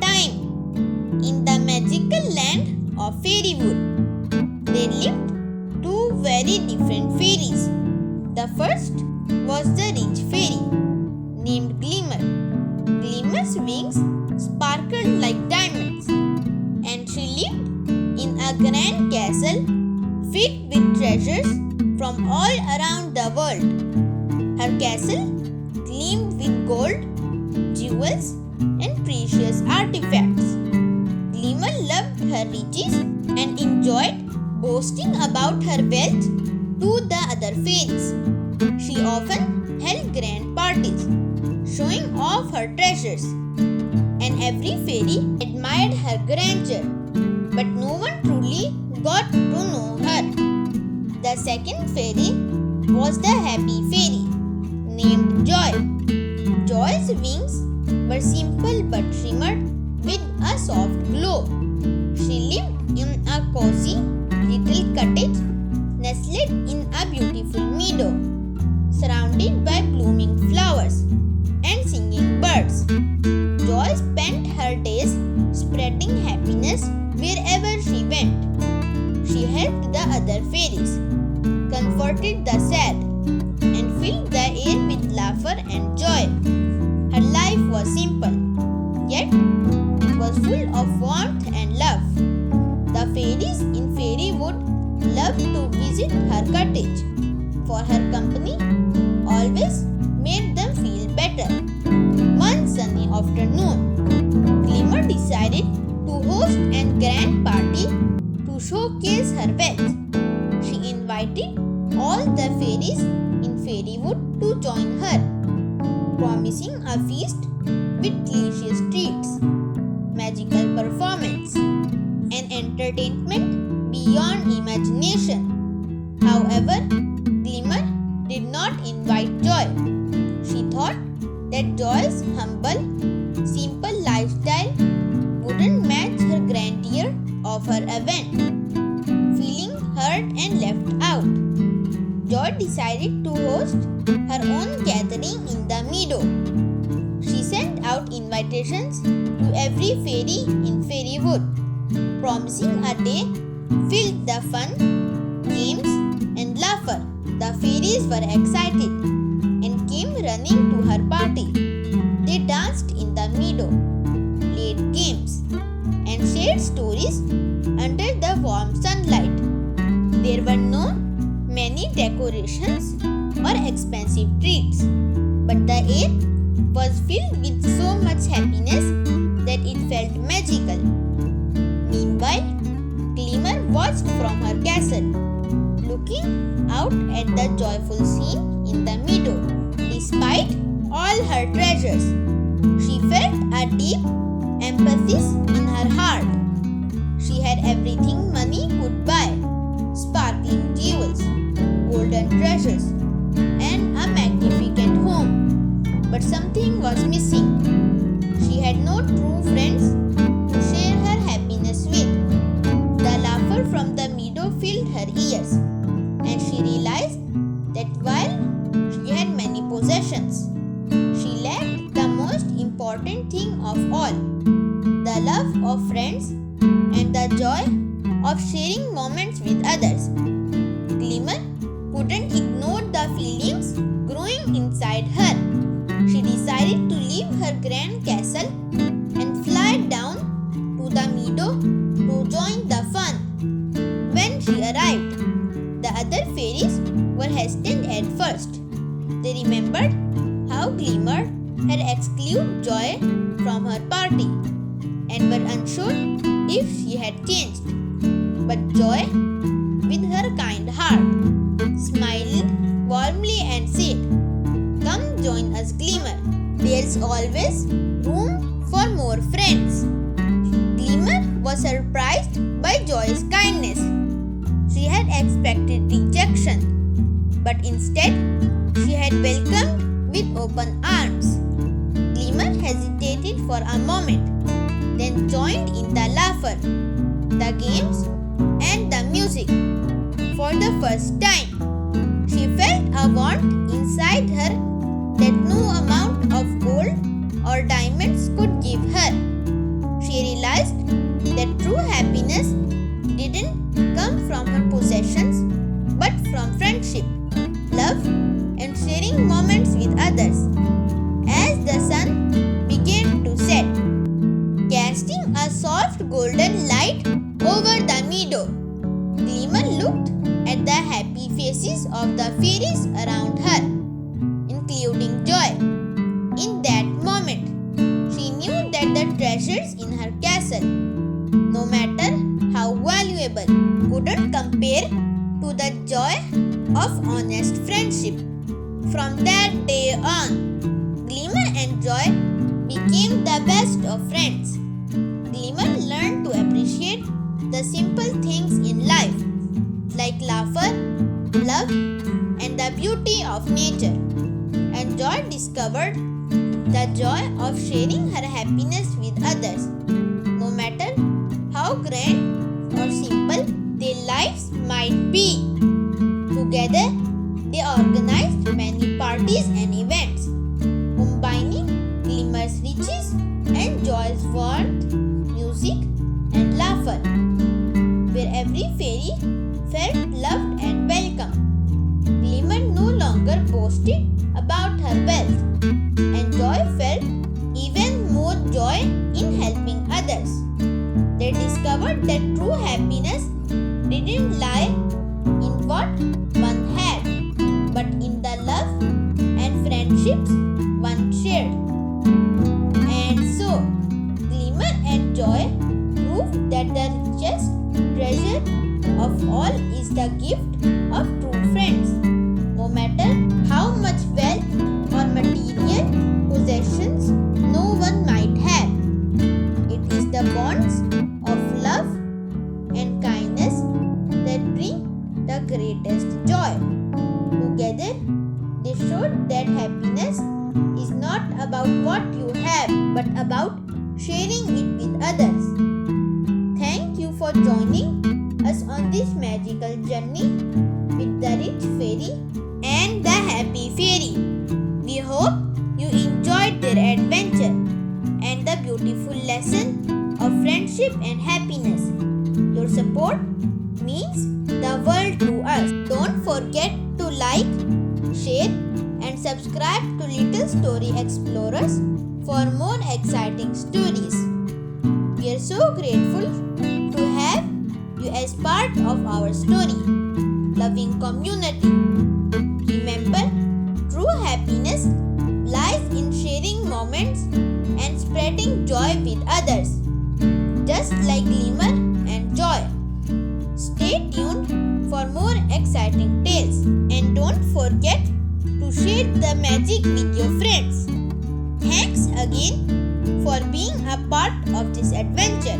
time. In the magical land of Fairywood, there lived two very different fairies. The first was the rich fairy named Glimmer. Glimmer's wings sparkled like diamonds, and she lived in a grand castle filled with treasures from all around the world. Her castle gleamed with gold, jewels, and precious artifacts. Glimmer loved her riches and enjoyed boasting about her wealth to the other fairies. She often held grand parties, showing off her treasures, and every fairy admired her grandeur, but no one truly got to know her. The second fairy was the happy fairy named Joy. Joy's wings were simple but shimmered with a soft glow. She lived in a cozy little cottage nestled in a beautiful meadow, surrounded by blooming flowers and singing birds. Joy spent her days spreading happiness wherever she went. She helped the other fairies, comforted the sad, and filled the air with laughter and joy. Her life was simple, yet it was full of warmth and love. The fairies in Fairywood loved to visit her cottage, for her company always made them feel better. One sunny afternoon, Glimmer decided to host a grand party to showcase her wealth. She invited all the fairies in Fairywood to join her, promising a feast with delicious treats, magical performance, and entertainment beyond imagination. However, Glimmer did not invite Joy. She thought that Joy's humble, simple lifestyle wouldn't match her grandeur of her event. Feeling hurt and left out, Joy decided to host her own gathering in the meadow. She sent out invitations to every fairy in Fairywood, promising a day filled with fun, games, and laughter. The fairies were excited and came running to her party. They danced in the meadow, played games, and shared stories under the warm sunlight. There were no many decorations or expensive treats, but the air was filled with so much happiness that it felt magical. Meanwhile, Glimmer watched from her castle, looking out at the joyful scene in the meadow. Despite all her treasures, she felt a deep empathy in her heart. She had everything money could buy: sparkling jewels, golden treasures, and a magnificent home. But something was missing. She had no true friends to share her happiness with. The laughter from the meadow filled her ears, and she realized that while she had many possessions, she lacked the most important thing of all: the love of friends and the joy of sharing moments with others. Glimmer couldn't ignore the feelings growing inside her. She decided to leave her grand castle and fly down to the meadow to join the fun. When she arrived, the other fairies were hesitant at first. They remembered how Glimmer had excluded Joy from her party and were unsure if she had changed. But Joy, with her kind heart, smiled warmly and said, "Come join us, Glimmer. There's always room for more friends." Glimmer was surprised by Joy's kindness. She had expected rejection, but instead she had welcomed with open arms. Glimmer hesitated for a moment, then joined in the laughter, the games, and the music. For the first time, she felt a warmth inside her that no amount of gold or diamonds could give her. true happiness didn't come from her possessions, but from friendship, love, and sharing moments with others. As the sun began to set, casting a soft golden light over the meadow, Glimmer looked at the happy faces of the fairies around her, including Joy. In that moment, she knew that the treasures in her castle, no matter how valuable, couldn't compare to the joy of honest friendship. From that day on, Glimmer and Joy became the best of friends. Glimmer learned to appreciate the simple things in life, like laughter, love, and the beauty of nature. And Joy discovered the joy of sharing her happiness with others, no matter how grand or simple their lives might be. Together, they organized many parties and events, combining Glimmer's riches and Joy's warmth, music, and laughter, where every fairy felt loved and welcome. Glimmer no longer boasted about her wealth, and Joy felt even more joy in helping others. They discovered that true happiness didn't lie in what one had, but in the love and friendships one shared. And so, Glimmer and Joy proved that the richest treasure of all is the gift of true friends. No matter how much wealth or material possessions no one might have, it is the bonds of love and kindness that bring the greatest joy. Together, they showed that happiness is not about what you have, but about sharing it with others. Thank you for joining us on this magical journey with the rich fairy and the happy fairy. We hope you enjoyed their adventure and the beautiful lesson of friendship and happiness. Your support means the world to us. Don't forget to like, share, and subscribe to Little Story Explorers for more exciting stories. We are so grateful to have you as part of our story loving community. Remember, true happiness lies in sharing moments and spreading joy with others, just like Glimmer and Joy. Stay tuned for more exciting tales, and don't forget to share the magic with your friends. Thanks again for being a part of this adventure.